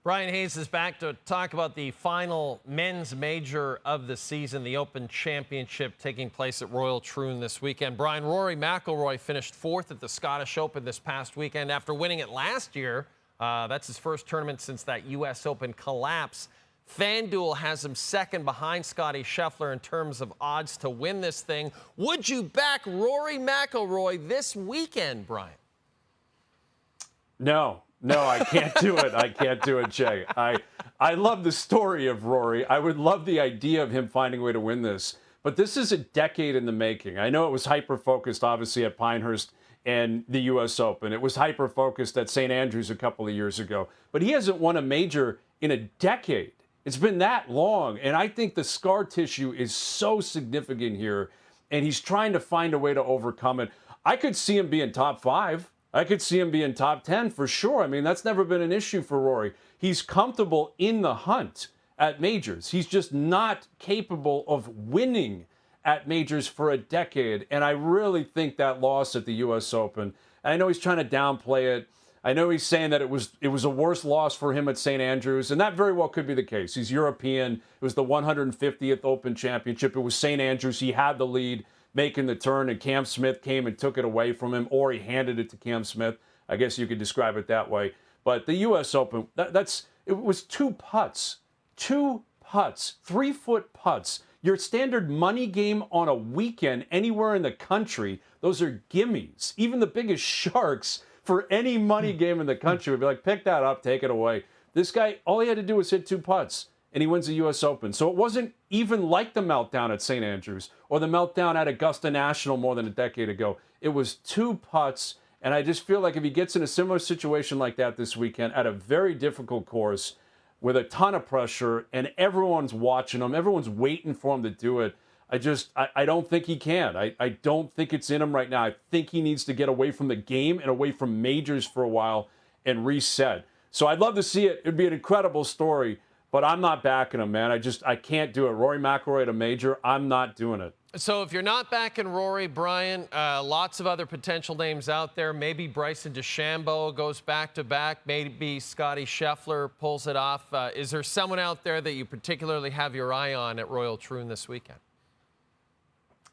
Bryan Hayes is back to talk about the final men's major of the season, the Open Championship taking place at Royal Troon this weekend. Bryan, Rory McIlroy finished fourth at the Scottish Open this past weekend after winning it last year. That's his first tournament since that U.S. Open collapse. FanDuel has him second behind Scottie Scheffler in terms of odds to win this thing. Would you back Rory McIlroy this weekend, Bryan? No, I can't do it. I can't do it, Jay. I love the story of Rory. I would love the idea of him finding a way to win this. But this is a decade in the making. I know it was hyper-focused, obviously, at Pinehurst and the U.S. Open. It was hyper-focused at St. Andrews a couple of years ago. But he hasn't won a major in a decade. It's been that long. And I think the scar tissue is so significant here. And he's trying to find a way to overcome it. I could see him being top 5. I could see him being top 10 for sure. I mean, that's never been an issue for Rory. He's comfortable in the hunt at majors. He's just not capable of winning at majors for a decade. And I really think that loss at the U.S. Open, and I know he's trying to downplay it. I know he's saying that it was a worse loss for him at St. Andrews, and that very well could be the case. He's European. It was the 150th Open Championship. It was St. Andrews. He had the lead making the turn, and Cam Smith came and took it away from him, or he handed it to Cam Smith. I guess you could describe it that way. But the U.S. Open, it was 2 putts. 2 putts, 3-foot putts. Your standard money game on a weekend anywhere in the country, those are gimmies. Even the biggest sharks for any money game in the country would be like, pick that up, take it away. This guy, all he had to do was hit 2 putts, and he wins the U.S. Open. So it wasn't even like the meltdown at St. Andrews or the meltdown at Augusta National more than a decade ago. It was 2 putts, and I just feel like if he gets in a similar situation like that this weekend at a very difficult course with a ton of pressure and everyone's watching him, everyone's waiting for him to do it, I don't think he can. I don't think it's in him right now. I think he needs to get away from the game and away from majors for a while and reset. So I'd love to see it. It'd be an incredible story. But I'm not backing him, man. I can't do it. Rory McIlroy at a major, I'm not doing it. So if you're not backing Rory, Bryan, lots of other potential names out there. Maybe Bryson DeChambeau goes back-to-back. Maybe Scottie Scheffler pulls it off. Is there someone out there that you particularly have your eye on at Royal Troon this weekend?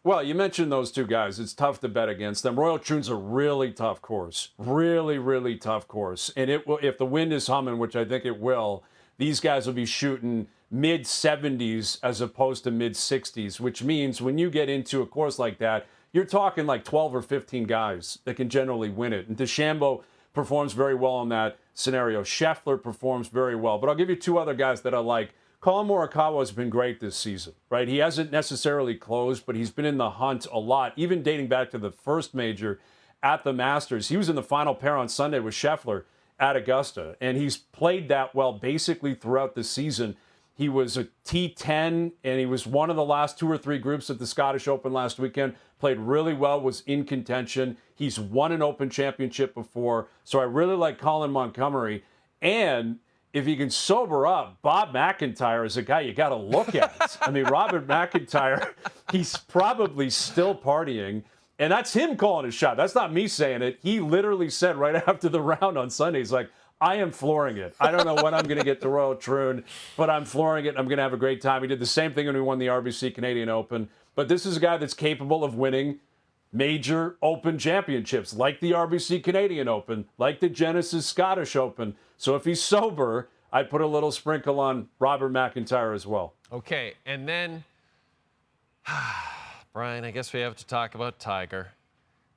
Well, you mentioned those 2 guys. It's tough to bet against them. Royal Troon's a really tough course. Really, really tough course. And it will, if the wind is humming, which I think it will, these guys will be shooting mid-70s as opposed to mid-60s, which means when you get into a course like that, you're talking like 12 or 15 guys that can generally win it. And DeChambeau performs very well in that scenario. Scheffler performs very well. But I'll give you 2 other guys that I like. Colin Morikawa has been great this season, right? He hasn't necessarily closed, but he's been in the hunt a lot, even dating back to the first major at the Masters. He was in the final pair on Sunday with Scheffler at Augusta, and he's played that well basically throughout the season. He was a T10, and he was one of the last 2 or 3 groups at the Scottish Open last weekend. Played really well, was in contention. He's won an Open Championship before, so I really like Colin Montgomery. And if he can sober up, Bob McIntyre is a guy you got to look at. I mean, Robert McIntyre, he's probably still partying. And that's him calling his shot. That's not me saying it. He literally said right after the round on Sunday, he's like, I am flooring it. I don't know when I'm going to get to Royal Troon, but I'm flooring it. I'm going to have a great time. He did the same thing when we won the RBC Canadian Open. But this is a guy that's capable of winning major Open championships, like the RBC Canadian Open, like the Genesis Scottish Open. So if he's sober, I'd put a little sprinkle on Robert McIntyre as well. Okay, and then... Bryan, I guess we have to talk about Tiger.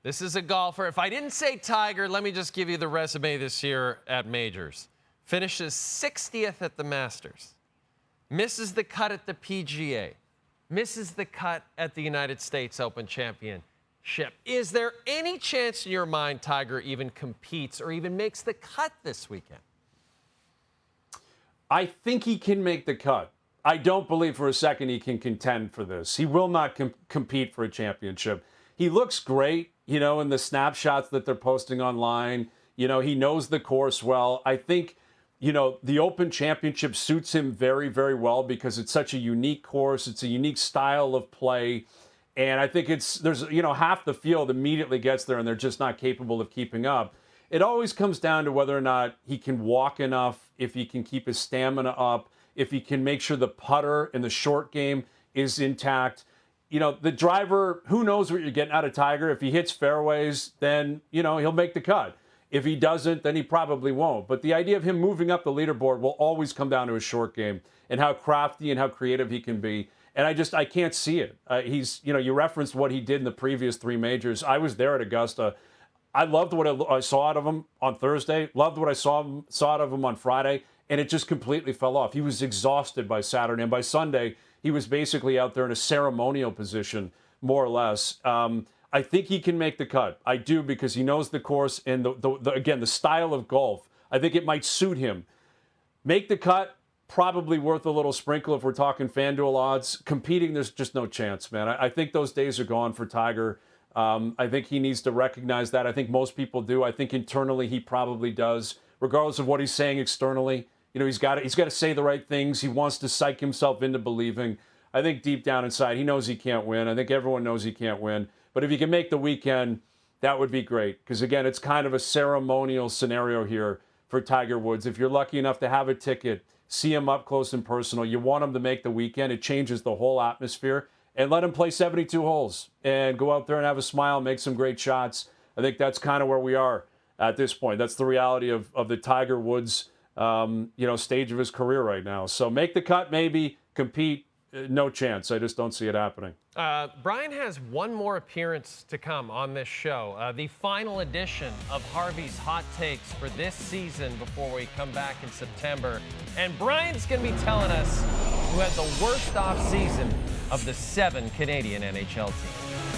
This is a golfer. If I didn't say Tiger, let me just give you the resume this year at majors. Finishes 60th at the Masters. Misses the cut at the PGA. Misses the cut at the United States Open Championship. Is there any chance in your mind Tiger even competes or even makes the cut this weekend? I think he can make the cut. I don't believe for a second he can contend for this. He will not compete for a championship. He looks great, you know, in the snapshots that they're posting online. You know, he knows the course well. I think, you know, the Open Championship suits him very, very well because it's such a unique course. It's a unique style of play. And I think there's, you know, half the field immediately gets there and they're just not capable of keeping up. It always comes down to whether or not he can walk enough if he can keep his stamina up, if he can make sure the putter in the short game is intact. You know, the driver, who knows what you're getting out of Tiger. If he hits fairways, then, you know, he'll make the cut. If he doesn't, then he probably won't. But the idea of him moving up the leaderboard will always come down to his short game and how crafty and how creative he can be. And I can't see it. He's, you know, you referenced what he did in the previous 3 majors. I was there at Augusta. I loved what I saw out of him on Thursday, loved what I saw out of him on Friday, and it just completely fell off. He was exhausted by Saturday, and by Sunday, he was basically out there in a ceremonial position, more or less. I think he can make the cut. I do, because he knows the course and, again, the style of golf. I think it might suit him. Make the cut, probably worth a little sprinkle if we're talking FanDuel odds. Competing, there's just no chance, man. I think those days are gone for Tiger. I think he needs to recognize that. I think most people do. I think internally he probably does, regardless of what he's saying externally. You know, he's got to say the right things. He wants to psych himself into believing. I think deep down inside, he knows he can't win. I think everyone knows he can't win. But if he can make the weekend, that would be great. Because, again, it's kind of a ceremonial scenario here for Tiger Woods. If you're lucky enough to have a ticket, see him up close and personal, you want him to make the weekend. It changes the whole atmosphere. And let him play 72 holes and go out there and have a smile, make some great shots. I think that's kind of where we are at this point. That's the reality of the Tiger Woods stage of his career right now. So make the cut, maybe. Compete, no chance. I just don't see it happening. Bryan has one more appearance to come on this show. The final edition of Harvey's Hot Takes for this season before we come back in September. And Bryan's going to be telling us who had the worst off season of the 7 Canadian NHL teams.